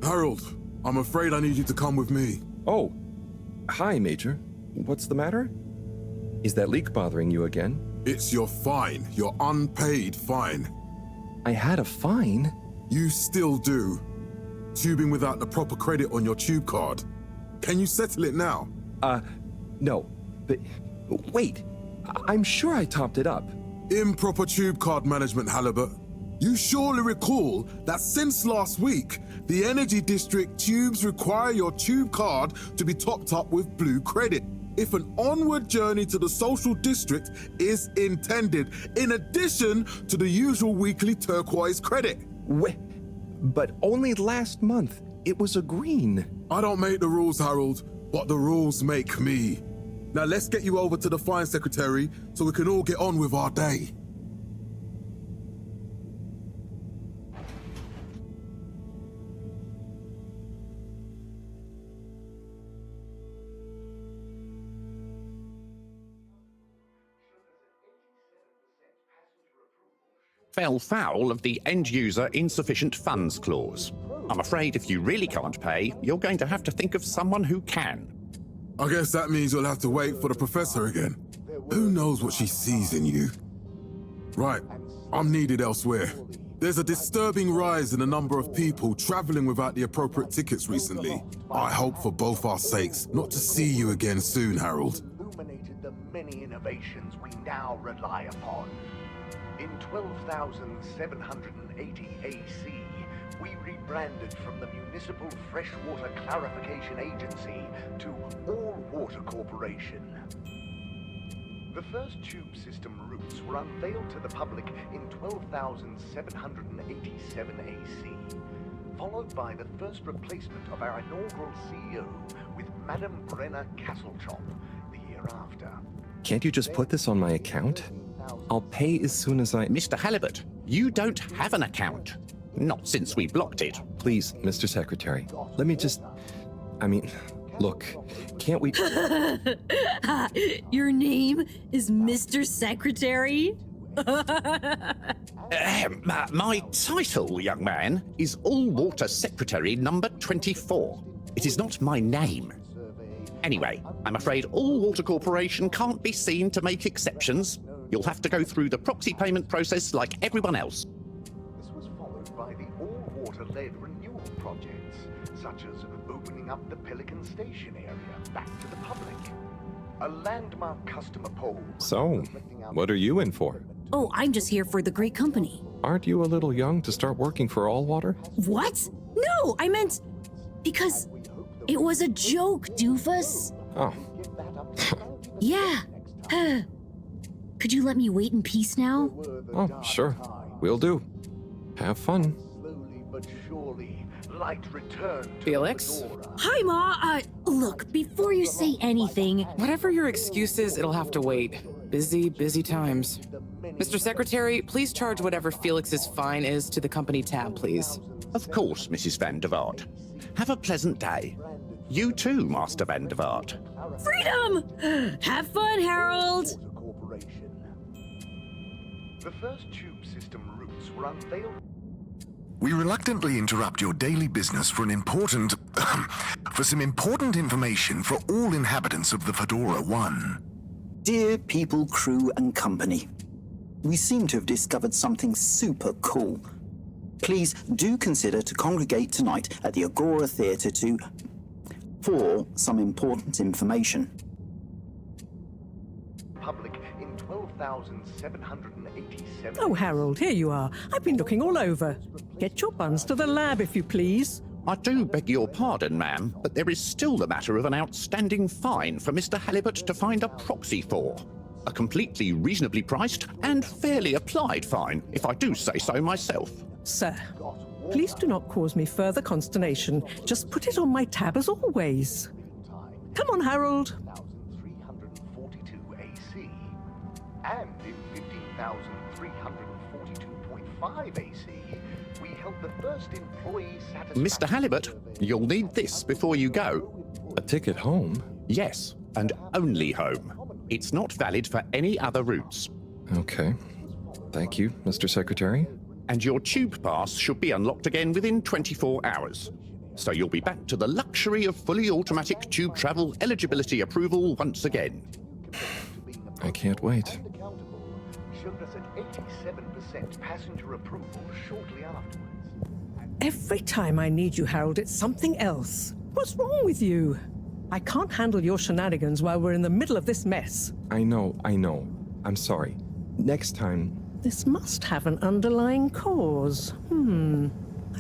Harold, I'm afraid I need you to come with me. Oh, hi, Major. What's the matter? Is that leak bothering you again? It's your fine, your unpaid fine. I had a fine? You still do. Tubing without the proper credit on your tube card. Can you settle it now? No. But wait, I'm sure I topped it up. Improper tube card management, Halibut. You surely recall that since last week, the Energy District tubes require your tube card to be topped up with blue credit if an onward journey to the social district is intended, in addition to the usual weekly turquoise credit. But only last month, it was a green. I don't make the rules, Harold, but the rules make me. Now let's get you over to the fine secretary so we can all get on with our day. Fell foul of the end-user insufficient funds clause. I'm afraid if you really can't pay, you're going to have to think of someone who can. I guess that means you'll have to wait for the professor again. Who knows what she sees in you? Right, I'm needed elsewhere. There's a disturbing rise in the number of people traveling without the appropriate tickets recently. I hope for both our sakes not to see you again soon, Harold. Illuminated the many innovations we now rely upon. In 12,780 AC, we rebranded from the Municipal Freshwater Clarification Agency to All Water Corporation. The first tube system routes were unveiled to the public in 12,787 AC, followed by the first replacement of our inaugural CEO with Madame Brenner Castletop the year after. Can't you just put this on my account? I'll pay as soon as I... Mr. Halibut, you don't have an account. Not since we blocked it. Please, Mr. Secretary, let me just... look, can't we... Your name is Mr. Secretary? My title, young man, is All-Water Secretary number 24. It is not my name. Anyway, I'm afraid All Water Corporation can't be seen to make exceptions. You'll have to go through the proxy payment process like everyone else. This was followed by the all-water-led renewal projects, such as opening up the Pelican Station area back to the public. A landmark customer poll. So, what are you in for? Oh, I'm just here for the great company. Aren't you a little young to start working for Allwater? What? No, I meant because it was a joke, doofus. Oh, Yeah. Could you let me wait in peace now? oh, sure. Will do. Have fun. Slowly but surely, light returned to Felix? Fedora. Hi, Ma. Look, before you say anything, Whatever your excuse is, it'll have to wait. Busy, busy times. Mr. Secretary, please charge whatever Felix's fine is to the company tab, please. Of course, Mrs. Van der Vaart. Have a pleasant day. You too, Master Van der Vaart. freedom! Have fun, Harold! Water Corporation. The first tube system routes were unveiled. We reluctantly interrupt your daily business for some important information for all inhabitants of the Fedora 1. Dear people, crew, and company, we seem to have discovered something super cool. Please do consider to congregate tonight at the Agora Theatre for some important information. Public in 12,787. Oh, Harold, here you are. I've been looking all over. Get your buns to the lab, if you please. I do beg your pardon, ma'am, but there is still the matter of an outstanding fine for Mr. Halibut to find a proxy for. A completely reasonably priced and fairly applied fine, if I do say so myself. Sir, please do not cause me further consternation. Just put it on my tab as always. Come on, Harold. 15,342 AC. And in 15,342.5 AC, we held the first employee satisfaction. Mr. Halibut, you'll need this before you go. A ticket home? Yes, and only home. It's not valid for any other routes. Okay. Thank you, Mr. Secretary. And your tube pass should be unlocked again within 24 hours. So you'll be back to the luxury of fully automatic tube travel eligibility approval once again. I can't wait. Showed us at 87% passenger approval shortly afterwards. Every time I need you, Harold, it's something else. What's wrong with you? I can't handle your shenanigans while we're in the middle of this mess. I know. I'm sorry. Next time. This must have an underlying cause. I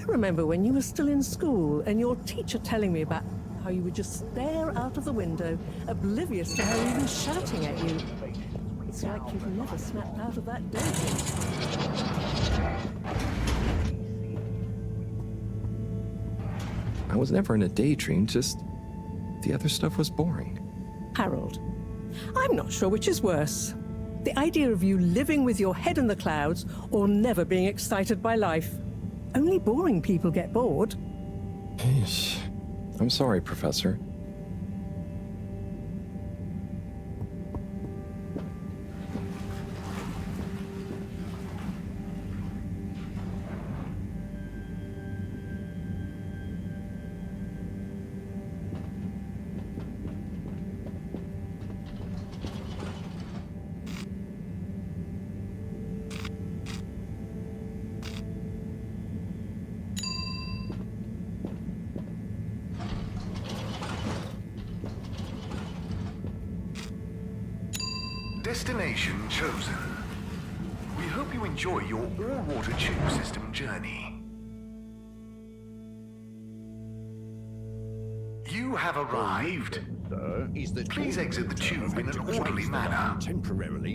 remember when you were still in school and your teacher telling me about how you would just stare out of the window, oblivious to her even shouting at you. It's like you've never snapped out of that daydream. I was never in a daydream, just the other stuff was boring. Harold, I'm not sure which is worse. The idea of you living with your head in the clouds or never being excited by life. Only boring people get bored. Eesh. I'm sorry, Professor. Destination chosen. We hope you enjoy your all-water tube system journey. You have arrived. Please exit the tube in an orderly manner.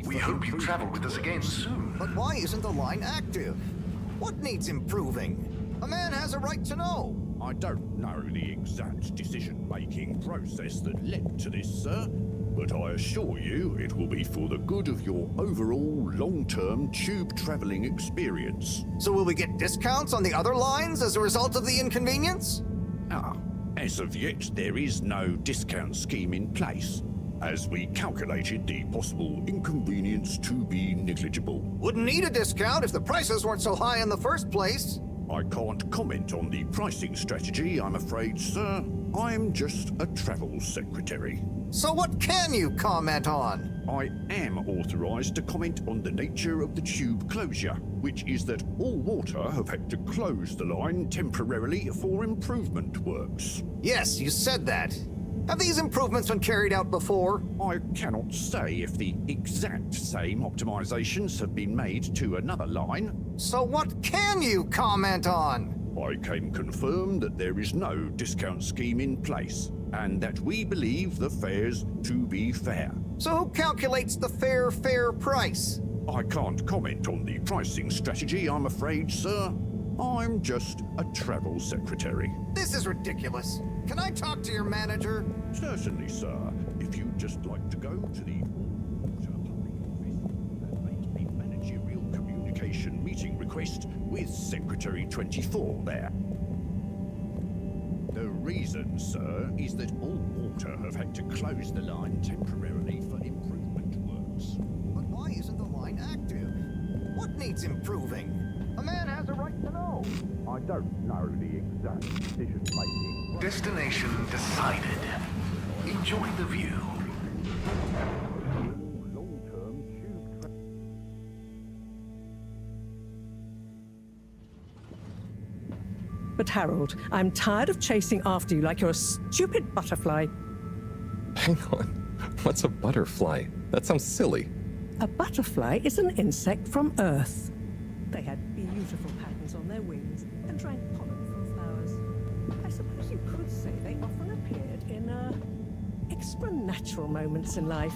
We hope you travel with us again soon. But why isn't the line active? What needs improving? A man has a right to know. I don't know the exact decision-making process that led to this, sir, but I assure you it will be for the good of your overall long-term tube traveling experience. So will we get discounts on the other lines as a result of the inconvenience? As of yet, there is no discount scheme in place, as we calculated the possible inconvenience to be negligible. Wouldn't need a discount if the prices weren't so high in the first place. I can't comment on the pricing strategy, I'm afraid, sir. I'm just a travel secretary. So what can you comment on? I am authorised to comment on the nature of the tube closure, which is that all water have had to close the line temporarily for improvement works. Yes, you said that. Have these improvements been carried out before? I cannot say if the exact same optimizations have been made to another line. So what can you comment on? I can confirm that there is no discount scheme in place, and that we believe the fares to be fair. So who calculates the fair price? I can't comment on the pricing strategy, I'm afraid, sir. I'm just a travel secretary. This is ridiculous. Can I talk to your manager? Certainly, sir. If you'd just like to go to the Water Public Office and make a managerial communication meeting request with Secretary 24 there. The reason, sir, is that all water have had to close the line temporarily for improvement works. But why isn't the line active? What needs improving? A man has a right to know. I don't know the exact decision-making. Destination decided. Enjoy the view. Long-term tube But Harold, I'm tired of chasing after you like you're a stupid butterfly. Hang on. What's a butterfly? That sounds silly. A butterfly is an insect from Earth. They had beautiful patterns on their wings and drank pollen from flowers. I suppose you could say they often appeared in extra natural moments in life.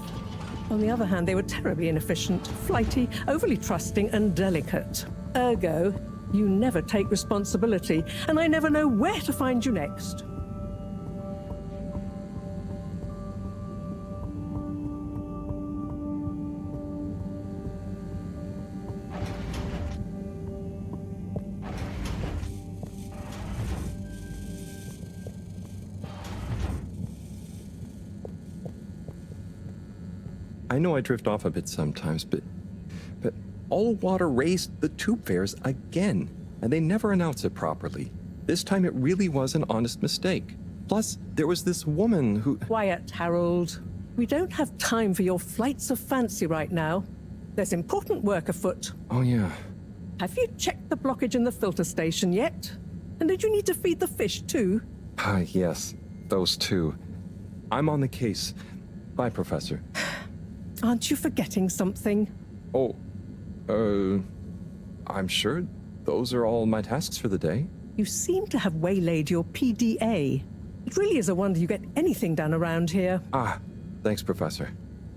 On the other hand, they were terribly inefficient, flighty, overly trusting, and delicate. Ergo, you never take responsibility, and I never know where to find you next. I know I drift off a bit sometimes, but all water raised the tube fares again, and they never announce it properly. This time it really was an honest mistake. Plus, there was this woman who... Quiet, Harold. We don't have time for your flights of fancy right now. There's important work afoot. Oh, yeah. Have you checked the blockage in the filter station yet? And did you need to feed the fish too? Yes, those two. I'm on the case. Bye, Professor. Aren't you forgetting something? Oh, I'm sure those are all my tasks for the day. You seem to have waylaid your PDA. It really is a wonder you get anything done around here. Thanks, Professor.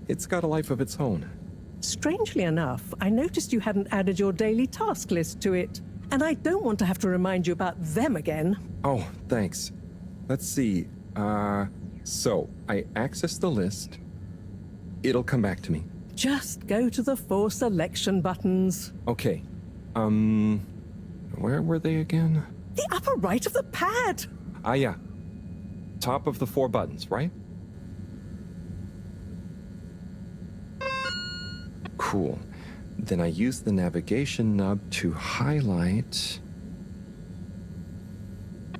It's got a life of its own. Strangely enough, I noticed you hadn't added your daily task list to it. And I don't want to have to remind you about them again. Oh, thanks. Let's see. So, I access the list. It'll come back to me. Just go to the 4 selection buttons. Okay. Where were they again? The upper right of the pad. Yeah. Top of the 4 buttons, right? Cool. Then I use the navigation nub to highlight.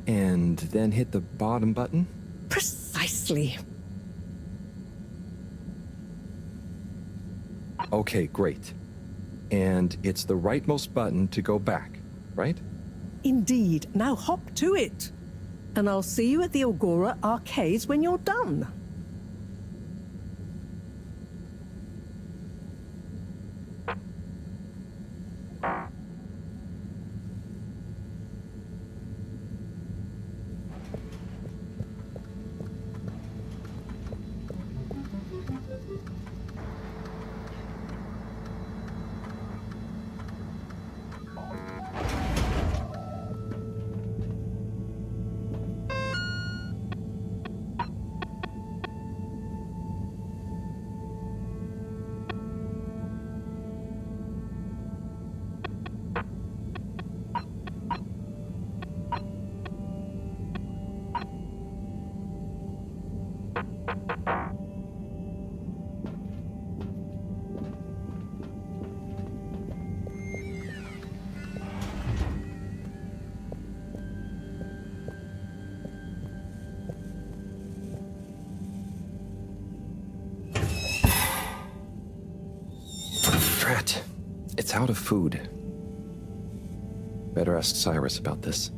And then hit the bottom button. Precisely. Okay, great. And it's the rightmost button to go back, right? Indeed. Now hop to it. And I'll see you at the Agora Arcades when you're done. It's out of food. Better ask Cyrus about this.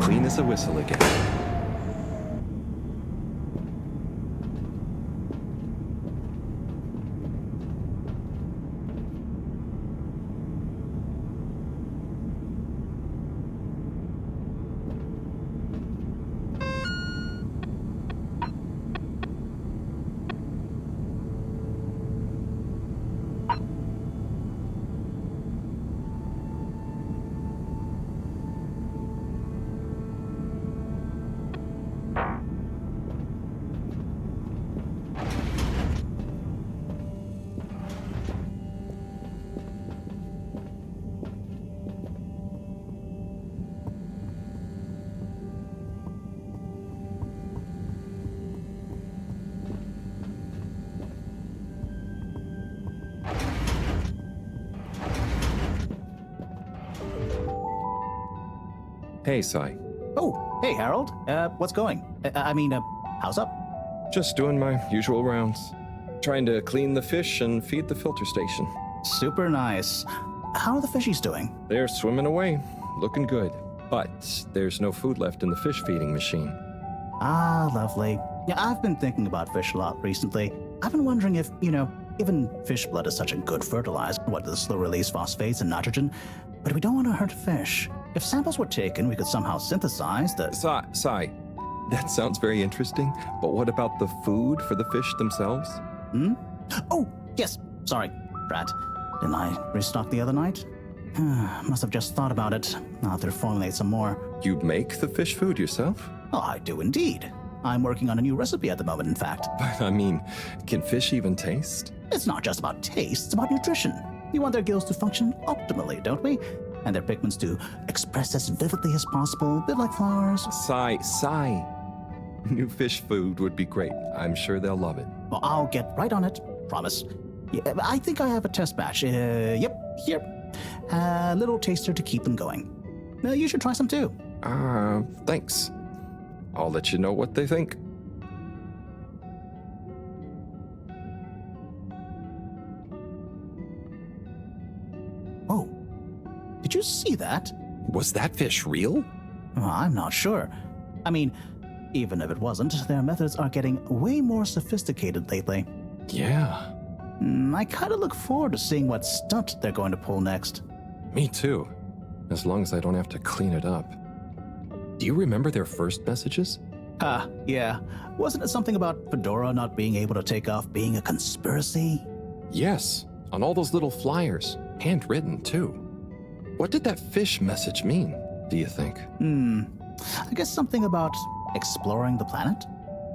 Clean as a whistle again. Hey, Sai. Oh, hey, Harold. What's going? How's up? Just doing my usual rounds. Trying to clean the fish and feed the filter station. Super nice. How are the fishies doing? They're swimming away, looking good. But there's no food left in the fish feeding machine. Ah, lovely. Yeah, I've been thinking about fish a lot recently. I've been wondering if, given fish blood is such a good fertilizer, what the slow-release phosphates and nitrogen, but we don't want to hurt fish. If samples were taken, we could somehow synthesize the... Sai, that sounds very interesting, but what about the food for the fish themselves? Oh, yes. Sorry, Brad. Didn't I restock the other night? Must have just thought about it. I'll have to formulate some more. You make the fish food yourself? Oh, I do indeed. I'm working on a new recipe at the moment, in fact. But I mean, can fish even taste? It's not just about taste, it's about nutrition. We want their gills to function optimally, don't we? And their pigments to express as vividly as possible, a bit like flowers. Sai. New fish food would be great. I'm sure they'll love it. Well, I'll get right on it. Promise. Yeah, I think I have a test batch. Yep, here. A little taster to keep them going. You should try some too. Thanks. I'll let you know what they think. Oh, did you see that? Was that fish real? I'm not sure. I mean, even if it wasn't, their methods are getting way more sophisticated lately. Yeah. I kind of look forward to seeing what stunt they're going to pull next. Me too. As long as I don't have to clean it up. Do you remember their first messages? Yeah. Wasn't it something about Fedora not being able to take off being a conspiracy? Yes, on all those little flyers. Handwritten, too. What did that fish message mean, do you think? I guess something about exploring the planet?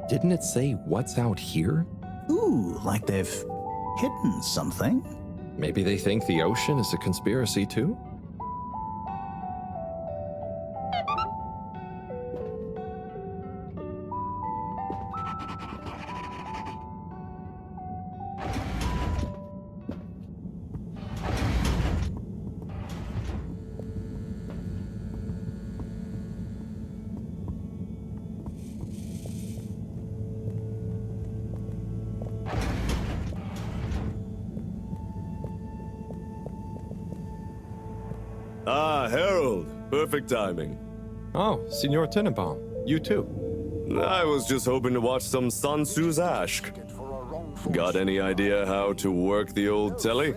Didn't it say what's out here? Ooh, like they've hidden something? Maybe they think the ocean is a conspiracy, too? Harold. Perfect timing. Oh, Signor Tenenbaum. You too. I was just hoping to watch some Sun Tzu's Ashk. Got any idea how to work the old telly?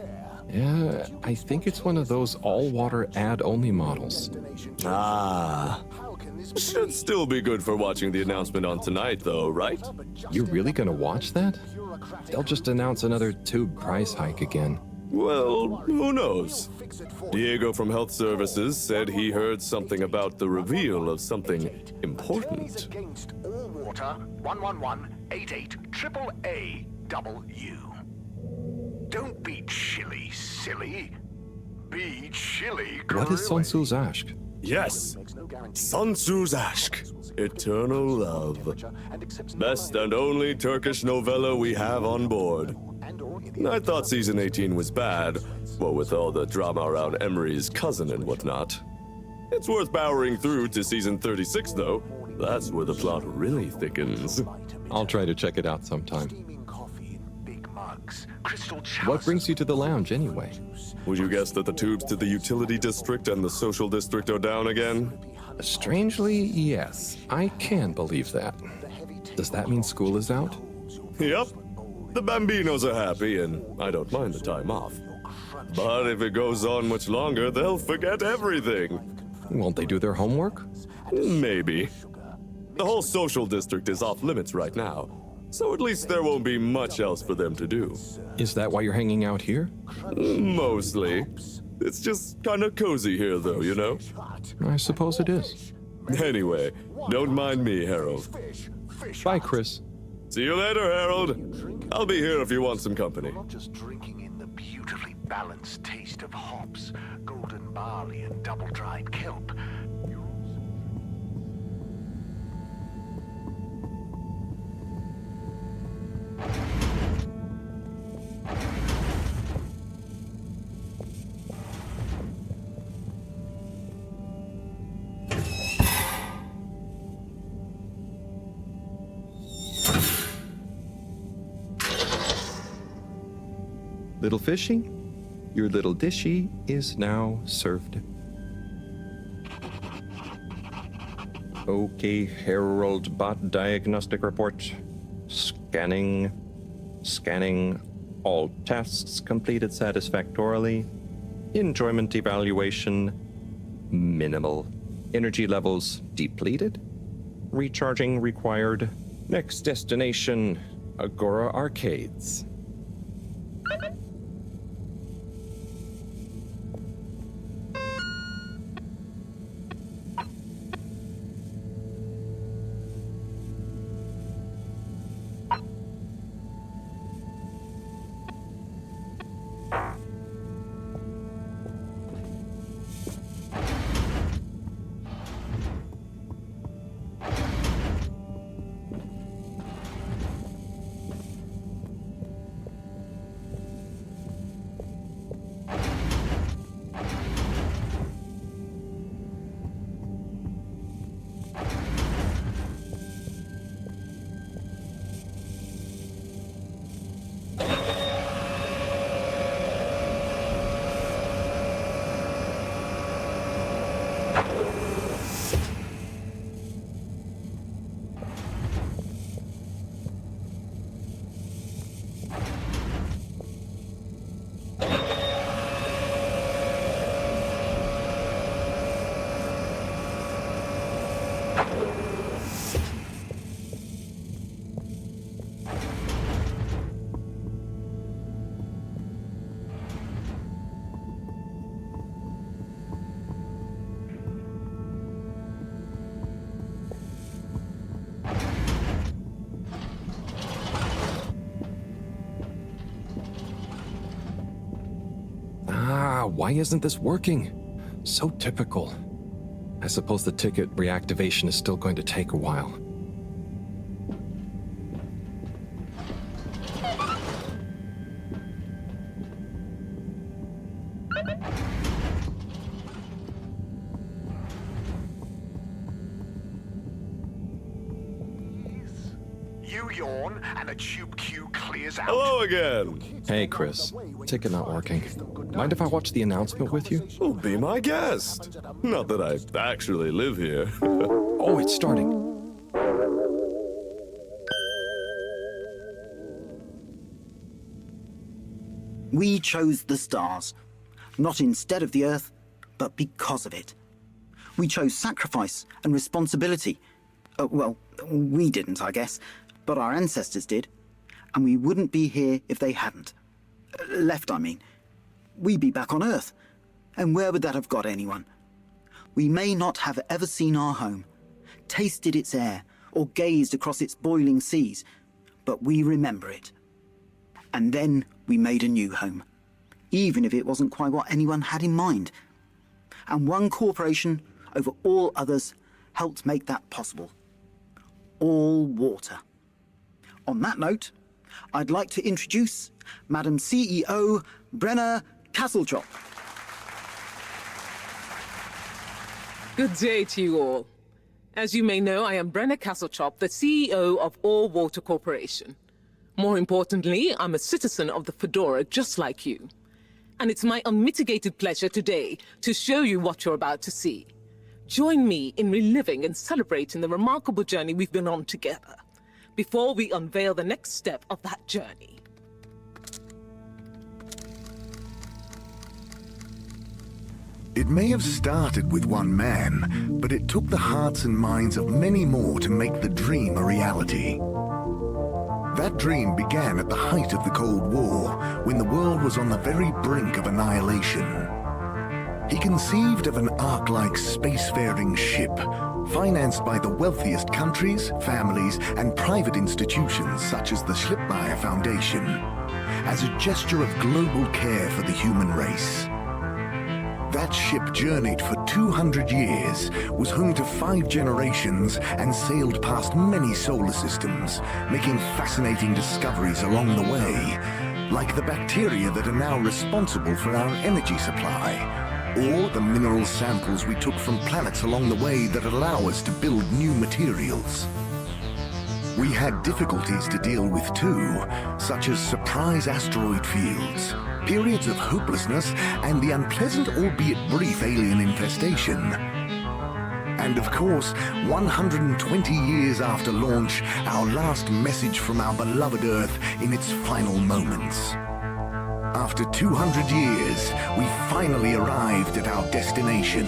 Yeah, I think it's one of those all-water ad-only models. Should still be good for watching the announcement on tonight, though, right? You're really gonna watch that? They'll just announce another tube price hike again. Well, who knows? Diego from Health Services said he heard something about the reveal of something important. Against all water, 111-88-AAW. Don't be chilly, silly. Be chilly, What is Sun Tzu's Ashk? Yes, Sun Tzu's Ashk, Eternal Love. Best and only Turkish novella we have on board. I thought season 18 was bad, what with all the drama around Emery's cousin and whatnot. It's worth powering through to season 36, though. That's where the plot really thickens. I'll try to check it out sometime. What brings you to the lounge, anyway? Would you guess that the tubes to the utility district and the social district are down again? Strangely, yes. I can believe that. Does that mean school is out? Yep. The Bambinos are happy, and I don't mind the time off. But if it goes on much longer, they'll forget everything. Won't they do their homework? Maybe. The whole social district is off limits right now, so at least there won't be much else for them to do. Is that why you're hanging out here? Mostly. It's just kind of cozy here, though, you know? I suppose it is. Anyway, don't mind me, Harold. Bye, Chris. See you later, Harold. I'll be here if you want some company. Not just drinking in the beautifully balanced taste of hops, golden barley, and double-dried kelp. Little fishy, your little dishy is now served. Okay, Herald Bot Diagnostic Report. Scanning. All tests completed satisfactorily. Enjoyment evaluation, minimal. Energy levels depleted. Recharging required. Next destination, Agora Arcades. Why isn't this working? So typical. I suppose the ticket reactivation is still going to take a while. You yawn and a tube queue clears out. Hello again. Hey, Chris. Ticket not working. Mind if I watch the announcement with you? Oh, be my guest. Not that I actually live here. Oh, it's starting. We chose the stars, not instead of the Earth, but because of it. We chose sacrifice and responsibility. Well, we didn't, I guess, but our ancestors did, and we wouldn't be here if they hadn't. Left, I mean. We'd be back on Earth, and where would that have got anyone? We may not have ever seen our home, tasted its air, or gazed across its boiling seas, but we remember it. And then we made a new home, even if it wasn't quite what anyone had in mind. And one corporation over all others helped make that possible. All water. On that note, I'd like to introduce Madam CEO Brenna Castletop. Good day to you all. As you may know, I am Brenna Castletop, the CEO of All Water Corporation. More importantly, I'm a citizen of the Fedora just like you. And it's my unmitigated pleasure today to show you what you're about to see. Join me in reliving and celebrating the remarkable journey we've been on together, before we unveil the next step of that journey. It may have started with one man, but it took the hearts and minds of many more to make the dream a reality. That dream began at the height of the Cold War, when the world was on the very brink of annihilation. He conceived of an Ark-like spacefaring ship, financed by the wealthiest countries, families, and private institutions such as the Schlipmeyer Foundation, as a gesture of global care for the human race. That ship journeyed for 200 years, was home to 5 generations, and sailed past many solar systems, making fascinating discoveries along the way, like the bacteria that are now responsible for our energy supply, or the mineral samples we took from planets along the way that allow us to build new materials. We had difficulties to deal with too, such as surprise asteroid fields, periods of hopelessness, and the unpleasant albeit brief alien infestation. And of course, 120 years after launch, our last message from our beloved Earth in its final moments. After 200 years, we finally arrived at our destination,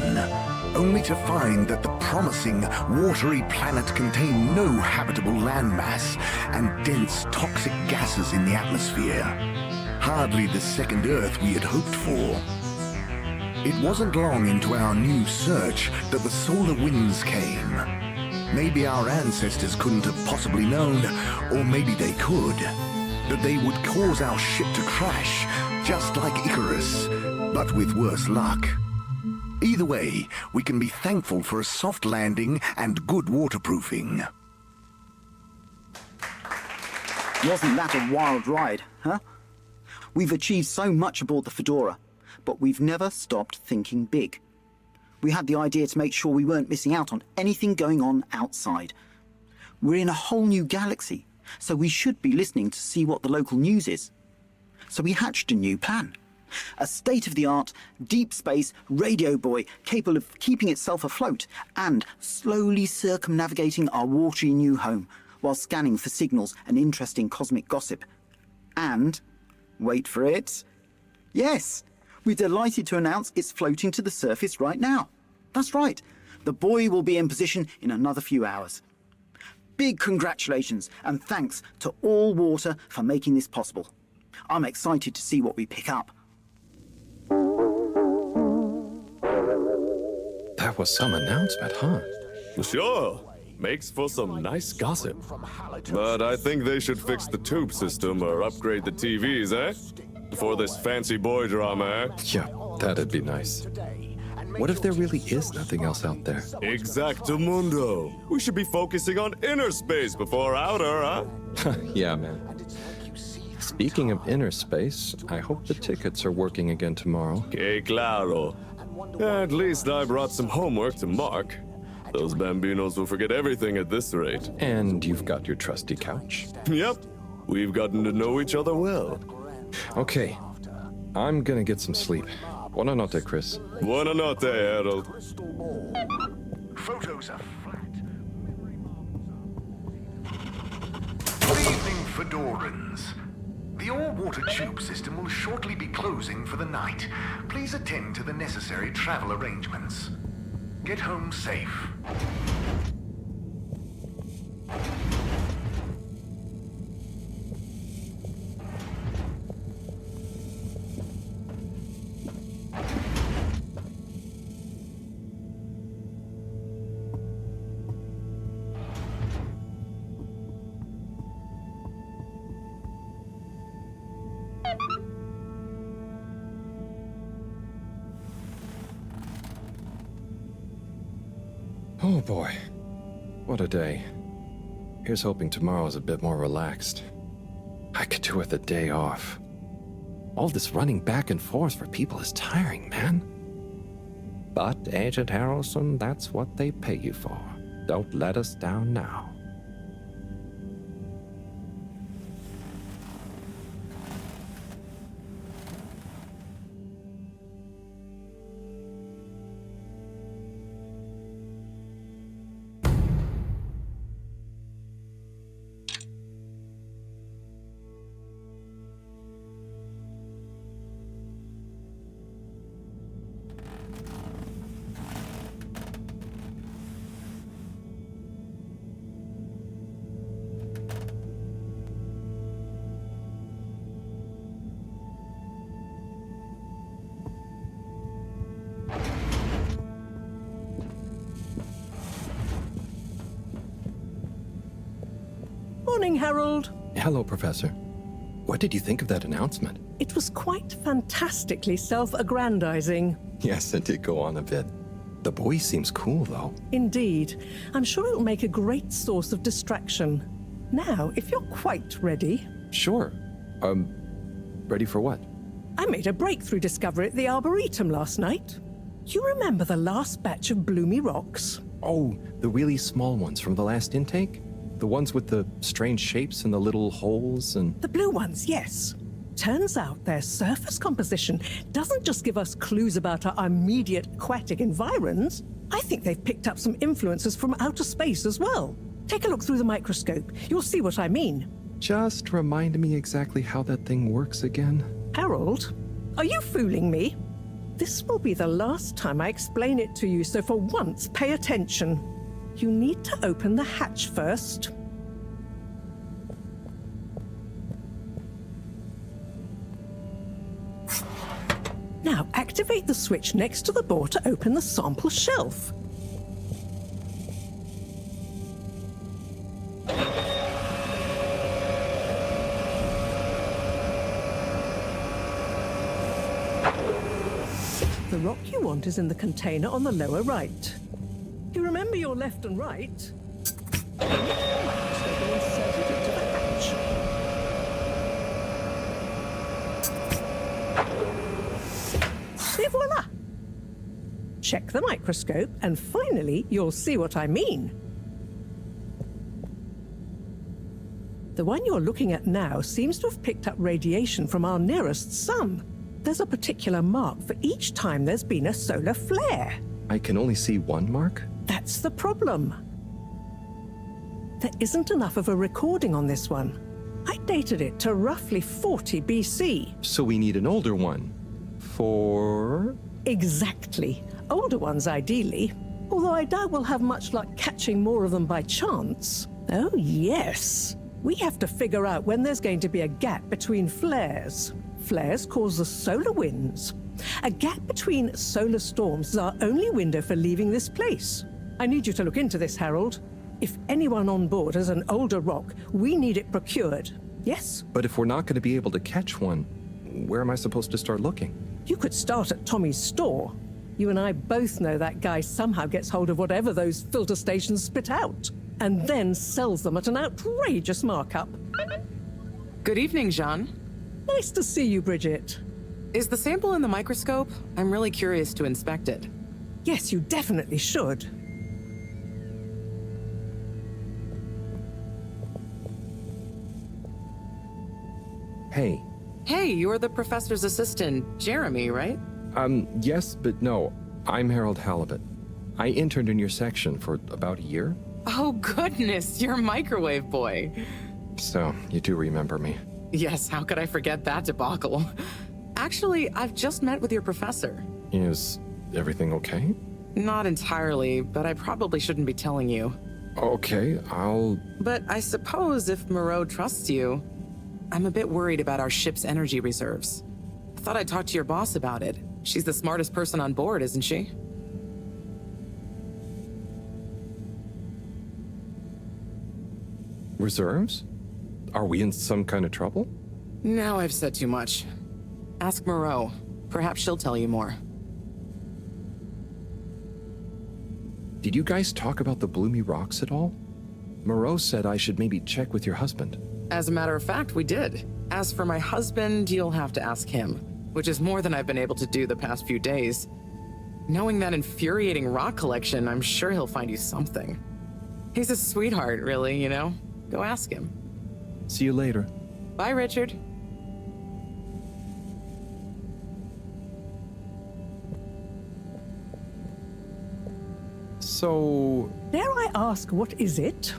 only to find that the promising, watery planet contained no habitable landmass and dense toxic gases in the atmosphere. Hardly the second Earth we had hoped for. It wasn't long into our new search that the solar winds came. Maybe our ancestors couldn't have possibly known, or maybe they could, that they would cause our ship to crash, just like Icarus, but with worse luck. Either way, we can be thankful for a soft landing and good waterproofing. Wasn't that a wild ride, huh? We've achieved so much aboard the Fedora, but we've never stopped thinking big. We had the idea to make sure we weren't missing out on anything going on outside. We're in a whole new galaxy, so we should be listening to see what the local news is. So we hatched a new plan. A state-of-the-art, deep space radio buoy capable of keeping itself afloat and slowly circumnavigating our watery new home while scanning for signals and interesting cosmic gossip. And, wait for it, yes, we're delighted to announce it's floating to the surface right now. That's right, the buoy will be in position in another few hours. Big congratulations and thanks to All Water for making this possible. I'm excited to see what we pick up. That was some announcement, huh? Sure. Makes for some nice gossip. But I think they should fix the tube system or upgrade the TVs, eh? For this fancy boy drama, eh? Yeah, that'd be nice. What if there really is nothing else out there? Exactamundo. We should be focusing on inner space before outer, huh? Yeah, man. Speaking of inner space, I hope the tickets are working again tomorrow. Que claro. At least I brought some homework to mark. Those bambinos will forget everything at this rate. And you've got your trusty couch. Yep. We've gotten to know each other well. Okay. I'm gonna get some sleep. Buona notte, Chris. Buona notte, Harold. Photos are flat. Good evening, Fedorans. The all-water tube system will shortly be closing for the night. Please attend to the necessary travel arrangements. Get home safe. Oh boy, what a day. Here's hoping tomorrow's a bit more relaxed. I could do with a day off. All this running back and forth for people is tiring, man. But, Agent Harrelson, that's what they pay you for. Don't let us down now. Morning, Harold. Hello, Professor. What did you think of that announcement? It was quite fantastically self-aggrandizing. Yes, it did go on a bit. The boy seems cool, though. Indeed. I'm sure it'll make a great source of distraction. Now, if you're quite ready... Sure. Ready for what? I made a breakthrough discovery at the Arboretum last night. You remember the last batch of bloomy rocks? Oh, the really small ones from the last intake? The ones with the strange shapes and the little holes and... The blue ones, yes. Turns out their surface composition doesn't just give us clues about our immediate aquatic environs. I think they've picked up some influences from outer space as well. Take a look through the microscope. You'll see what I mean. Just remind me exactly how that thing works again. Harold, are you fooling me? This will be the last time I explain it to you, so for once, pay attention. You need to open the hatch first. Now, activate the switch next to the board to open the sample shelf. The rock you want is in the container on the lower right. You remember your left and right? Microscope and insert it into the hatch. Et voila! Check the microscope, and finally, you'll see what I mean. The one you're looking at now seems to have picked up radiation from our nearest sun. There's a particular mark for each time there's been a solar flare. I can only see one mark? That's the problem. There isn't enough of a recording on this one. I dated it to roughly 40 BC. So we need an older one. For? Exactly. Older ones, ideally. Although I doubt we'll have much luck catching more of them by chance. Oh, yes. We have to figure out when there's going to be a gap between flares. Flares cause the solar winds. A gap between solar storms is our only window for leaving this place. I need you to look into this, Harold. If anyone on board has an older rock, we need it procured. Yes? But if we're not going to be able to catch one, where am I supposed to start looking? You could start at Tommy's store. You and I both know that guy somehow gets hold of whatever those filter stations spit out, and then sells them at an outrageous markup. Good evening, Jean. Nice to see you, Bridget. Is the sample in the microscope? I'm really curious to inspect it. Yes, you definitely should. Hey. Hey, you're the professor's assistant, Jeremy, right? Yes, but no. I'm Harold Halibut. I interned in your section for about a year. Oh, goodness, you're microwave boy. So, you do remember me. Yes, how could I forget that debacle? Actually, I've just met with your professor. Is everything okay? Not entirely, but I probably shouldn't be telling you. Okay, I'll... But I suppose if Moreau trusts you, I'm a bit worried about our ship's energy reserves. I thought I'd talk to your boss about it. She's the smartest person on board, isn't she? Reserves? Are we in some kind of trouble? Now I've said too much. Ask Moreau. Perhaps she'll tell you more. Did you guys talk about the bloomy rocks at all? Moreau said I should maybe check with your husband. As a matter of fact, we did. As for my husband, you'll have to ask him, which is more than I've been able to do the past few days. Knowing that infuriating rock collection, I'm sure he'll find you something. He's a sweetheart, really, you know? Go ask him. See you later. Bye, Richard. So... Dare I ask, what is it?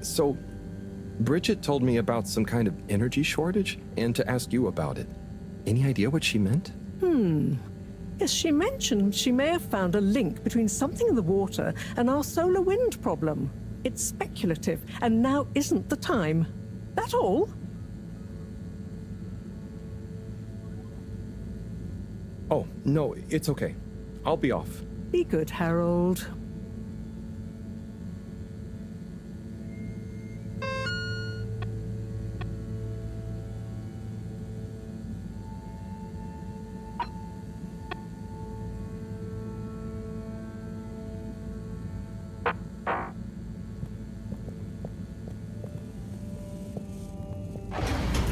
So, Bridget told me about some kind of energy shortage and to ask you about it. Any idea what she meant? Yes, she mentioned she may have found a link between something in the water and our solar wind problem. It's speculative, and now isn't the time. That all? Oh, no, it's okay. I'll be off. Be good, Harold.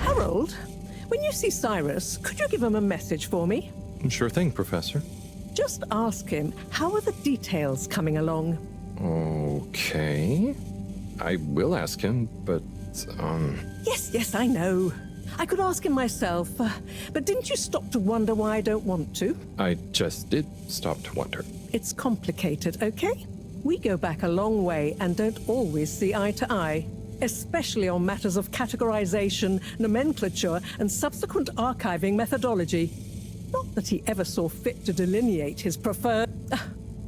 Harold, when you see Cyrus, could you give him a message for me? Sure thing, Professor. Just ask him, how are the details coming along? Okay. I will ask him, but, Yes, I know. I could ask him myself, but didn't you stop to wonder why I don't want to? I just did stop to wonder. It's complicated, okay? We go back a long way and don't always see eye to eye, especially on matters of categorization, nomenclature, and subsequent archiving methodology. Not that he ever saw fit to delineate his preferred...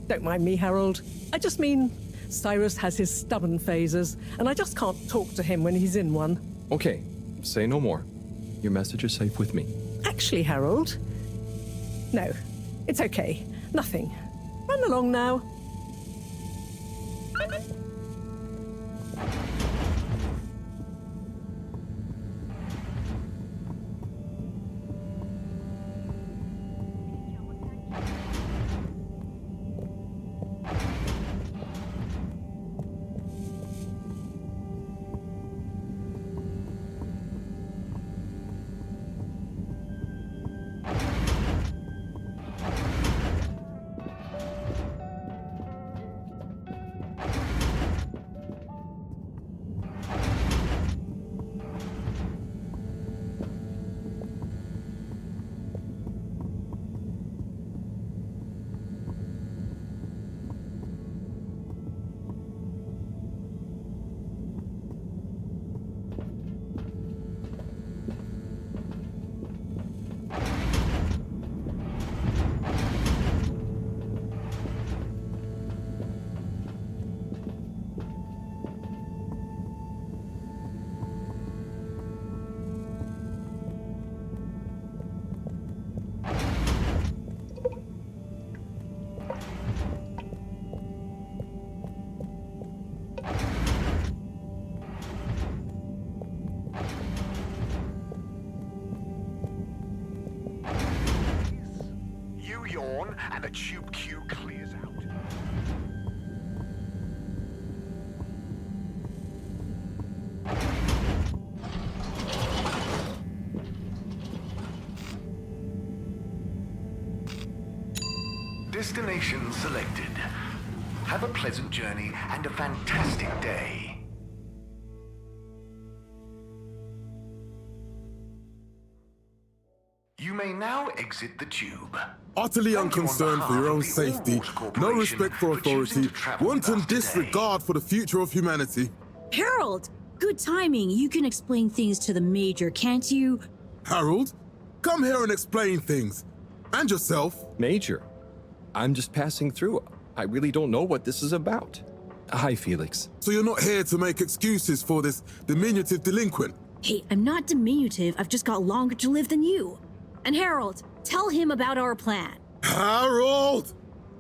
Don't mind me, Harold. I just mean Cyrus has his stubborn phases, and I just can't talk to him when he's in one. Okay, say no more. Your message is safe with me. Actually, Harold... No, it's okay. Nothing. Run along now. And the tube queue clears out. Destination selected. Have a pleasant journey and a fantastic day. You may now exit the tube. Utterly unconcerned for your own safety, no respect for authority, wanton disregard for the future of humanity. Harold! Good timing. You can explain things to the Major, can't you? Harold, come here and explain things. And yourself. Major, I'm just passing through. I really don't know what this is about. Hi, Felix. So you're not here to make excuses for this diminutive delinquent? Hey, I'm not diminutive. I've just got longer to live than you. And Harold, tell him about our plan. Harold!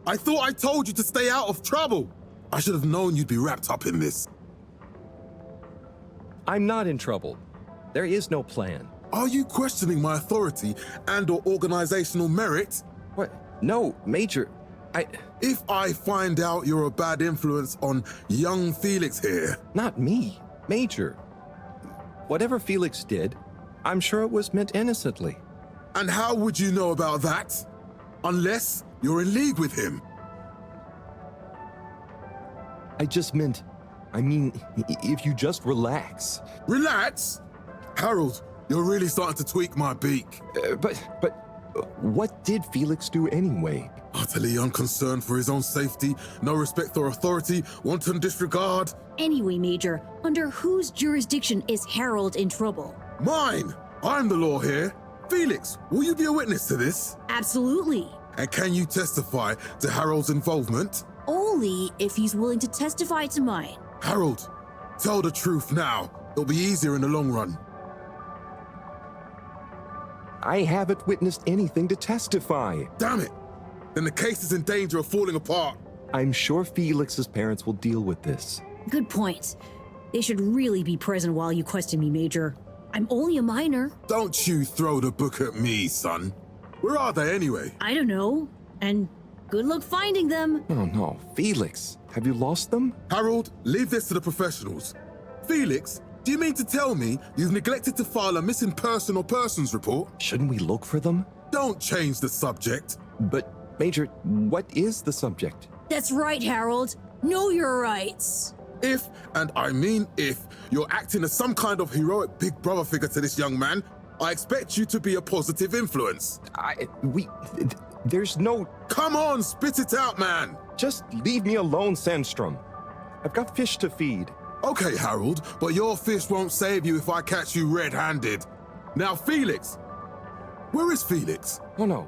I thought I told you to stay out of trouble. I should have known you'd be wrapped up in this. I'm not in trouble. There is no plan. Are you questioning my authority and/or organizational merit? What? No, Major. If I find out you're a bad influence on young Felix here... Not me, Major. Whatever Felix did, I'm sure it was meant innocently. And how would you know about that? Unless you're in league with him. I mean, if you just relax. Relax? Harold, you're really starting to tweak my beak. But what did Felix do anyway? Utterly unconcerned for his own safety, no respect for authority, wanton disregard. Anyway, Major, under whose jurisdiction is Harold in trouble? Mine! I'm the law here. Felix, will you be a witness to this? Absolutely. And can you testify to Harold's involvement? Only if he's willing to testify to mine. Harold, tell the truth now. It'll be easier in the long run. I haven't witnessed anything to testify. Damn it! Then the case is in danger of falling apart. I'm sure Felix's parents will deal with this. Good point. They should really be present while you question me, Major. I'm only a minor. Don't you throw the book at me, son. Where are they anyway? I don't know. And good luck finding them. Oh no, Felix, have you lost them? Harold, leave this to the professionals. Felix, do you mean to tell me you've neglected to file a missing person or persons report? Shouldn't we look for them? Don't change the subject. But, Major, what is the subject? That's right, Harold. Know your rights. If, and I mean if, you're acting as some kind of heroic big brother figure to this young man, I expect you to be a positive influence. There's no... Come on, spit it out, man! Just leave me alone, Sandstrom. I've got fish to feed. Okay, Harold, but your fish won't save you if I catch you red-handed. Now, Felix! Where is Felix? Oh no.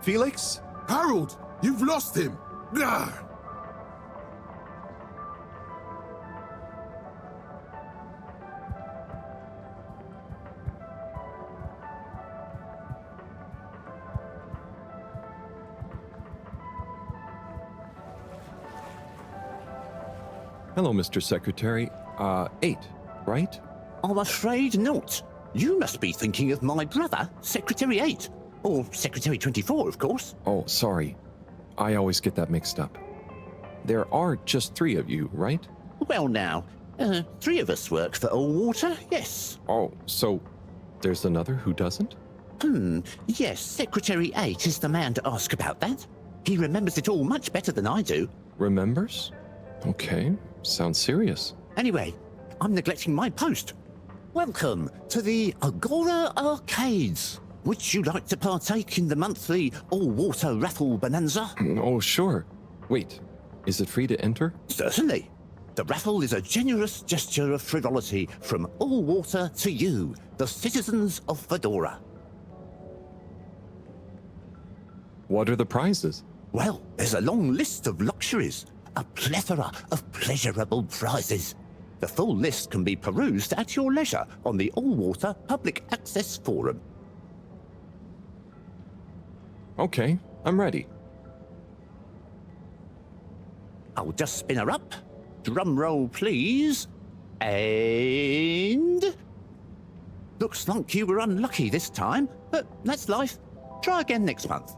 Felix? Harold, you've lost him! Ah! Hello, Mr. Secretary. 8, right? I'm afraid not. You must be thinking of my brother, Secretary 8. Or Secretary 24, of course. Oh, sorry. I always get that mixed up. There are just 3 of you, right? Well now, 3 of us work for Allwater, yes. Oh, so there's another who doesn't? Yes, Secretary 8 is the man to ask about that. He remembers it all much better than I do. Remembers? Okay, sounds serious. Anyway, I'm neglecting my post. Welcome to the Agora Arcades. Would you like to partake in the monthly all-water raffle bonanza? Oh, sure. Wait, is it free to enter? Certainly. The raffle is a generous gesture of frivolity from Allwater to you, the citizens of Fedora. What are the prizes? Well, there's a long list of luxuries, a plethora of pleasurable prizes. The full list can be perused at your leisure on the Allwater Public Access Forum. Okay, I'm ready. I'll just spin her up. Drum roll, please. And... Looks like you were unlucky this time, but that's life. Try again next month.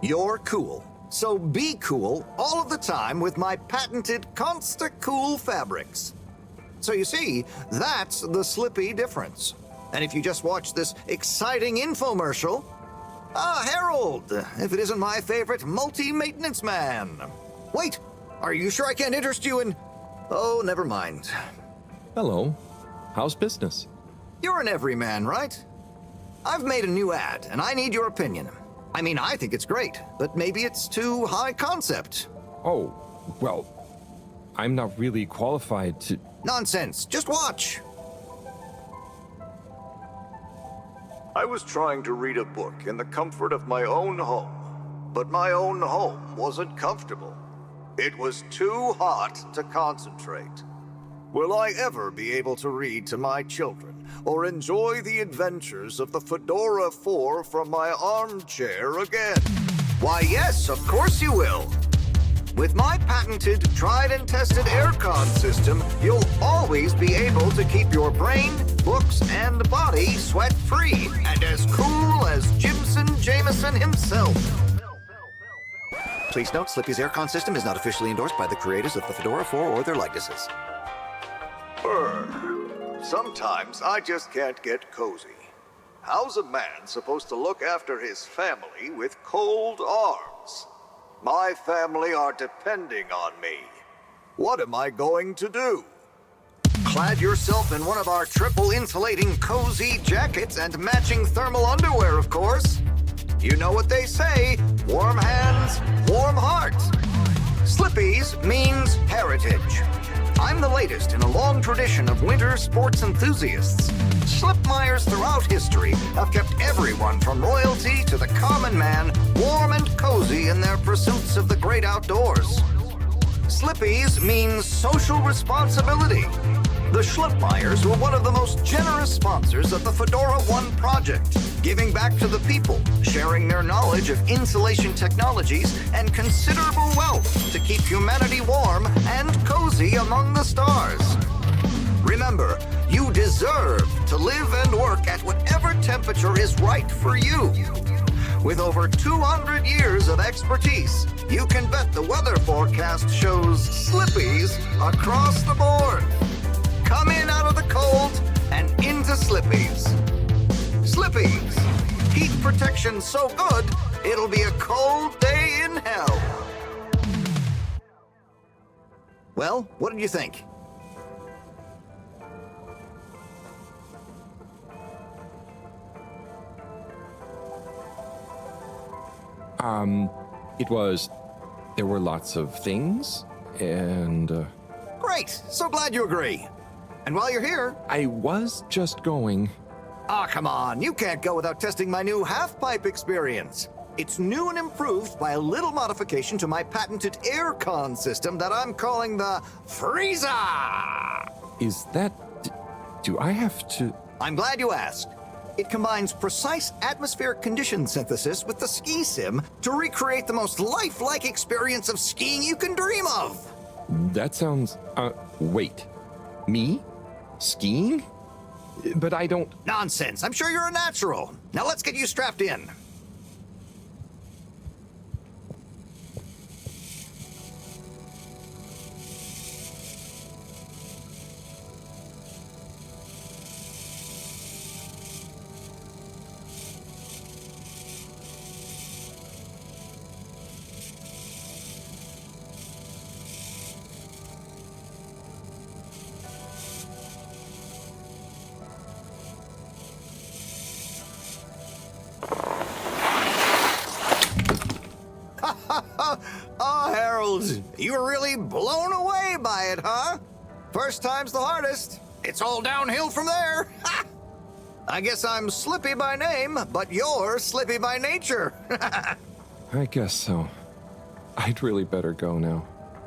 You're cool. So be cool all of the time with my patented Consta-Cool fabrics. So you see, that's the Slippy difference. And if you just watch this exciting infomercial... Ah, Harold, if it isn't my favorite multi-maintenance man. Wait, are you sure I can't interest you in... Oh, never mind. Hello. How's business? You're an everyman, right? I've made a new ad, and I need your opinion. I mean, I think it's great, but maybe it's too high concept. Oh, well, I'm not really qualified to... Nonsense. Just watch. I was trying to read a book in the comfort of my own home, but my own home wasn't comfortable. It was too hot to concentrate. Will I ever be able to read to my children or enjoy the adventures of the Fedora 4 from my armchair again? Why, yes, of course you will. With my patented, tried and tested aircon system, you'll always be able to keep your brain, books, and body sweat-free and as cool as Jimson Jameson himself. Please note, Slippy's aircon system is not officially endorsed by the creators of the Fedora 4 or their likenesses. Sometimes I just can't get cozy. How's a man supposed to look after his family with cold arms? My family are depending on me. What am I going to do? clad yourself in one of our triple insulating cozy jackets and matching thermal underwear, of course. You know what they say, warm hands, warm hearts. Slippies means heritage. I'm the latest in a long tradition of winter sports enthusiasts. Slipmeyers throughout history have kept everyone from royalty to the common man warm and cozy in their pursuits of the great outdoors. Slippies means social responsibility. The Slipmeyers were one of the most generous sponsors of the Fedora 1 project, giving back to the people, sharing their knowledge of insulation technologies and considerable wealth to keep humanity warm and cozy among the stars. Remember, you deserve to live and work at whatever temperature is right for you. With over 200 years of expertise, you can bet the weather forecast shows slippies across the board. Come in out of the cold and into Slippies. Slippies. Heat protection so good, it'll be a cold day in hell. Well, what did you think? There were lots of things, and, Great! So glad you agree. And while you're here... I was just going... Ah, come on. You can't go without testing my new half-pipe experience. It's new and improved by a little modification to my patented aircon system that I'm calling the Freezer! Is that... do I have to... I'm glad you asked. It combines precise atmospheric condition synthesis with the ski sim to recreate the most lifelike experience of skiing you can dream of. That sounds... wait. Me? Skiing? But I don't... Nonsense. I'm sure you're a natural. Now let's get you strapped in. Oh, Harold, you were really blown away by it, huh? First time's the hardest. It's all downhill from there. I guess I'm Slippy by name, but you're Slippy by nature. I guess so. I'd really better go now.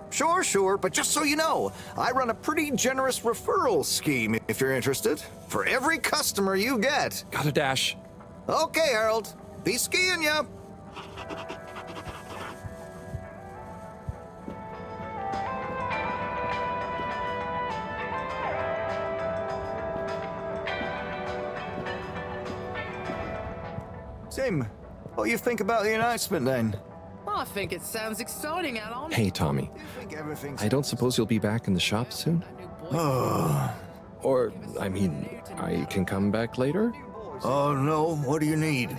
Sure, but just so you know, I run a pretty generous referral scheme if you're interested. For every customer you get. Gotta dash. Okay, Harold. Be skiing ya. Tim, what do you think about the announcement then? Well, I think it sounds exciting out on. Hey, Tommy. I don't suppose you'll be back in the shop soon? Or, I mean, I can come back later? Oh, no. What do you need?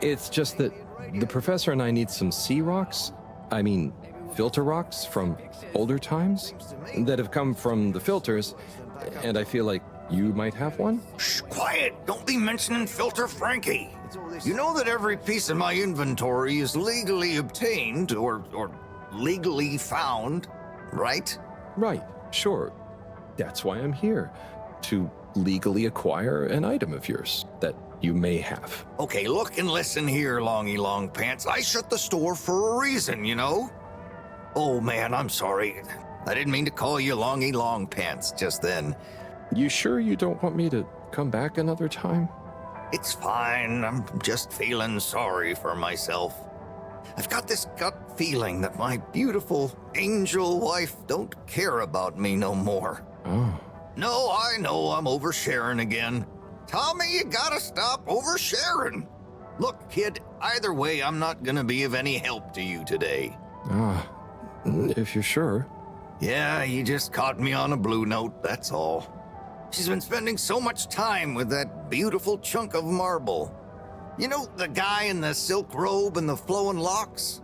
It's just that the professor and I need some sea rocks. I mean, filter rocks from older times that have come from the filters, and I feel like you might have one? Shh, quiet. Don't be mentioning Filter Frankie. You know that every piece of my inventory is legally obtained or legally found, right? Right, sure. That's why I'm here. To legally acquire an item of yours that you may have. Okay, look and listen here, Longy Long Pants. I shut the store for a reason, you know? Oh, man, I'm sorry. I didn't mean to call you Longy Long Pants just then. You sure you don't want me to come back another time? It's fine. I'm just feeling sorry for myself. I've got this gut feeling that my beautiful angel wife don't care about me no more. Oh. No, I know I'm oversharing again. Tommy, you gotta stop oversharing. Look, kid, either way, I'm not gonna be of any help to you today. If you're sure. Yeah, you just caught me on a blue note, that's all. She's been spending so much time with that beautiful chunk of marble. You know, the guy in the silk robe and the flowing locks?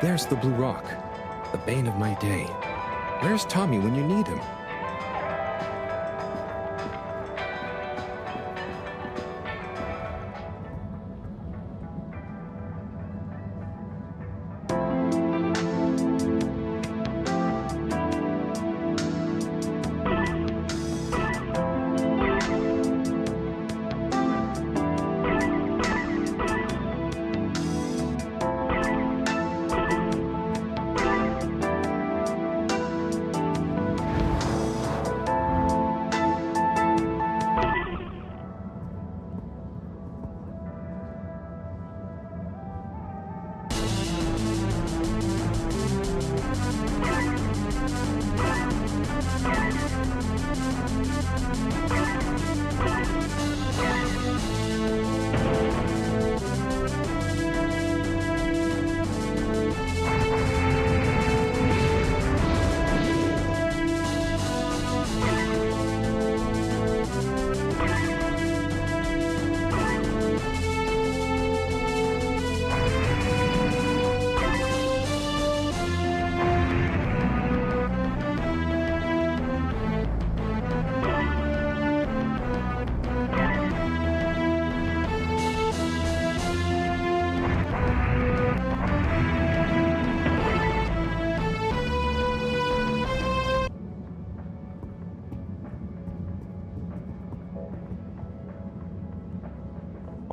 There's the blue rock, the bane of my day. Where's Tommy when you need him?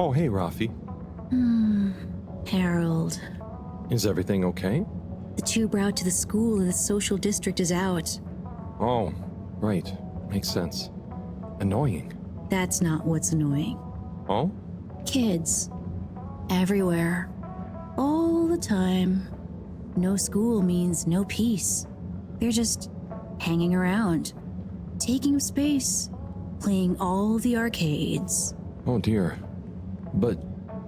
Oh, hey, Rafi. Harold. Is everything okay? The tube route to the school in the social district is out. Oh, right. Makes sense. Annoying. That's not what's annoying. Oh? Kids. Everywhere. All the time. No school means no peace. They're just hanging around. Taking up space. Playing all the arcades. Oh, dear. But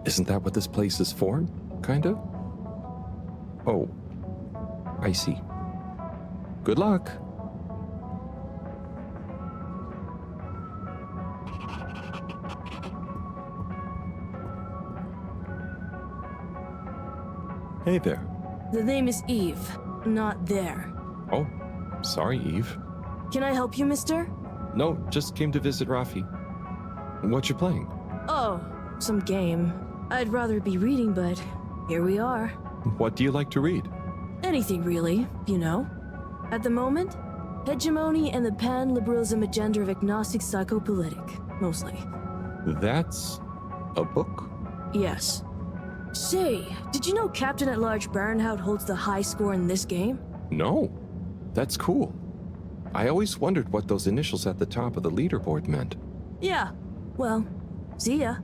isn't that what this place is for? Kinda? Oh. I see. Good luck. Hey there. The name is Eve, not there. Oh, sorry, Eve. Can I help you, mister? No, just came to visit Rafi. What you playing? Oh, some game. I'd rather be reading, but here we are. What do you like to read? Anything really, you know. At the moment, hegemony and the pan-liberalism agenda of agnostic psychopolitic, mostly. That's a book? Yes. Say, did you know Captain-at-Large Baronhout holds the high score in this game? No. That's cool. I always wondered what those initials at the top of the leaderboard meant. Yeah. Well, see ya.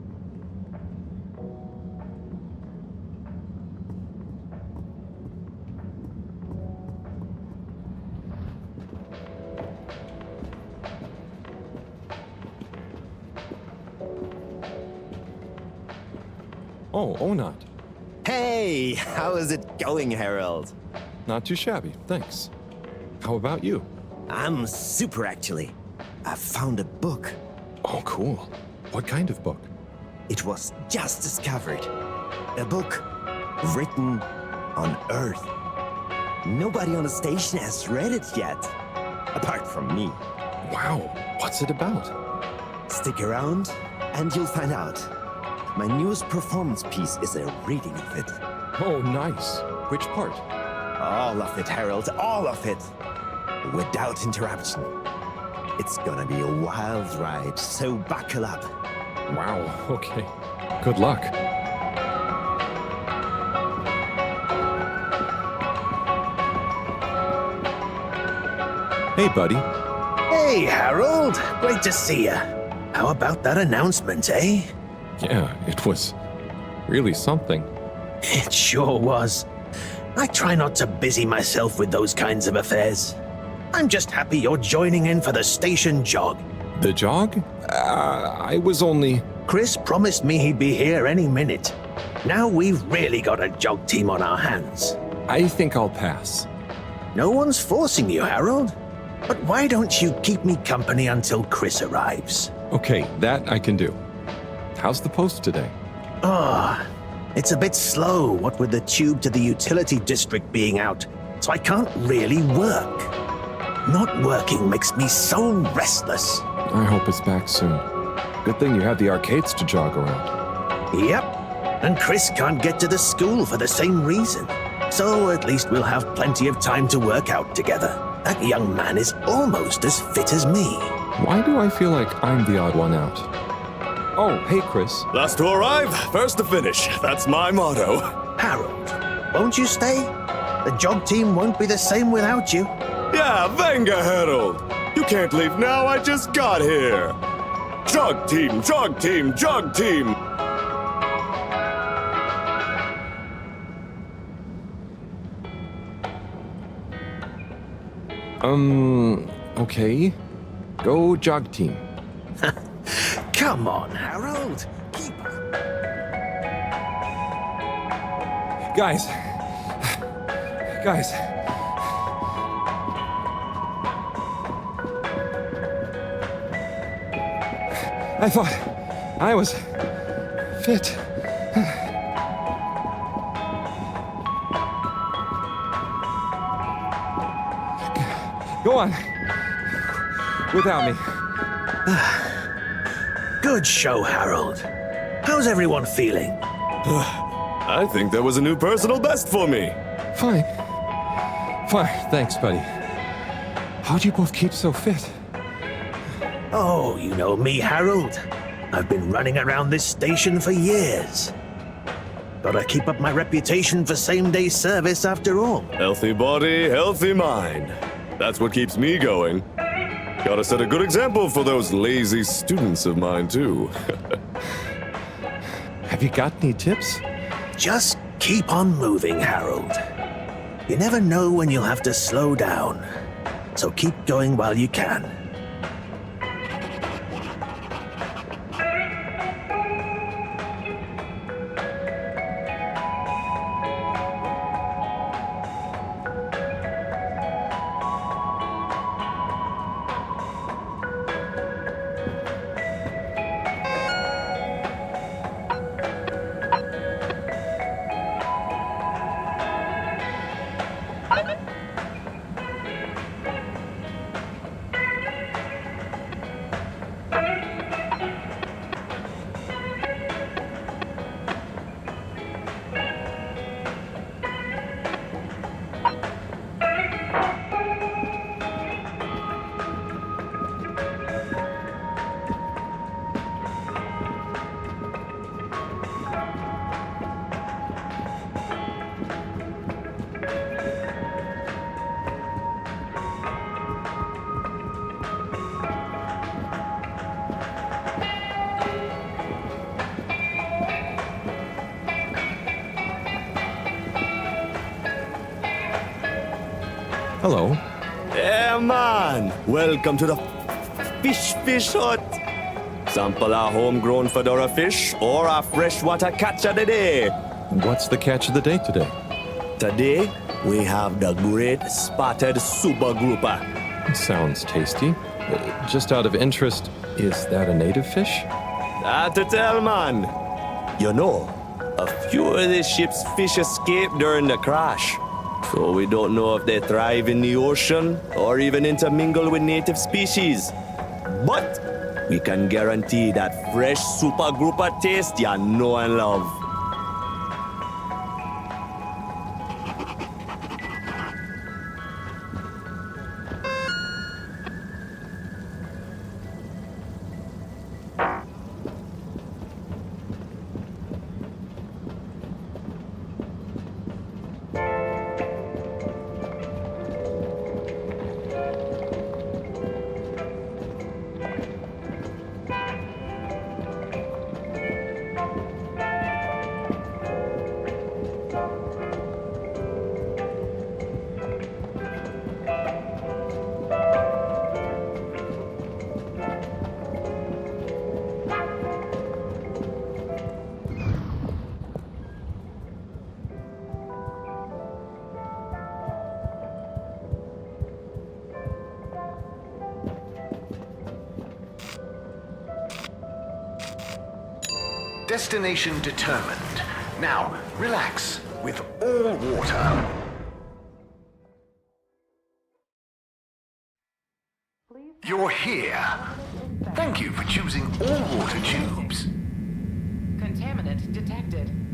Oh, Onat. Hey, how is it going, Harold? Not too shabby, thanks. How about you? I'm super, actually. I found a book. Oh, cool. What kind of book? It was just discovered. A book written on Earth. Nobody on the station has read it yet, apart from me. Wow, what's it about? Stick around, and you'll find out. My newest performance piece is a reading of it. Oh, nice. Which part? All of it, Harold, all of it. Without interruption. It's gonna be a wild ride, so buckle up. Wow, okay. Good luck. Hey, buddy. Hey, Harold. Great to see ya. How about that announcement, eh? Yeah, it was really something. It sure was. I try not to busy myself with those kinds of affairs. I'm just happy you're joining in for the station jog. The jog? I was only... Chris promised me he'd be here any minute. Now we've really got a jog team on our hands. I think I'll pass. No one's forcing you, Harold. But why don't you keep me company until Chris arrives? Okay, that I can do. How's the post today? Ah, It's a bit slow, what with the tube to the utility district being out, so I can't really work. Not working makes me so restless. I hope it's back soon. Good thing you have the arcades to jog around. Yep, and Chris can't get to the school for the same reason. So at least we'll have plenty of time to work out together. That young man is almost as fit as me. Why do I feel like I'm the odd one out? Oh, hey, Chris. Last to arrive, first to finish. That's my motto. Harold, won't you stay? The jog team won't be the same without you. Yeah, venga, Harold. You can't leave now, I just got here. Jog team, jog team, jog team. Okay. Go jog team. Come on, Harold. Keep up. Guys. I thought I was fit. Go on. Without me. Good show, Harold. How's everyone feeling? I think there was a new personal best for me. Fine. Thanks, buddy. How'd you both keep so fit? Oh, you know me, Harold. I've been running around this station for years. Gotta keep up my reputation for same-day service after all. Healthy body, healthy mind. That's what keeps me going. Gotta set a good example for those lazy students of mine, too. Have you got any tips? Just keep on moving, Harold. You never know when you'll have to slow down. So keep going while you can. Hello. Yeah, man. Welcome to the fish hut. Sample a homegrown fedora fish or a freshwater catch of the day. What's the catch of the day today? Today, we have the great spotted super grouper. Sounds tasty. Just out of interest, is that a native fish? Hard to tell, man. You know, a few of this ship's fish escaped during the crash. So we don't know if they thrive in the ocean or even intermingle with native species. But we can guarantee that fresh super grouper taste you know and love. Destination determined. Now, relax with all water. You're here. Thank you for choosing all water tubes. Contaminant detected.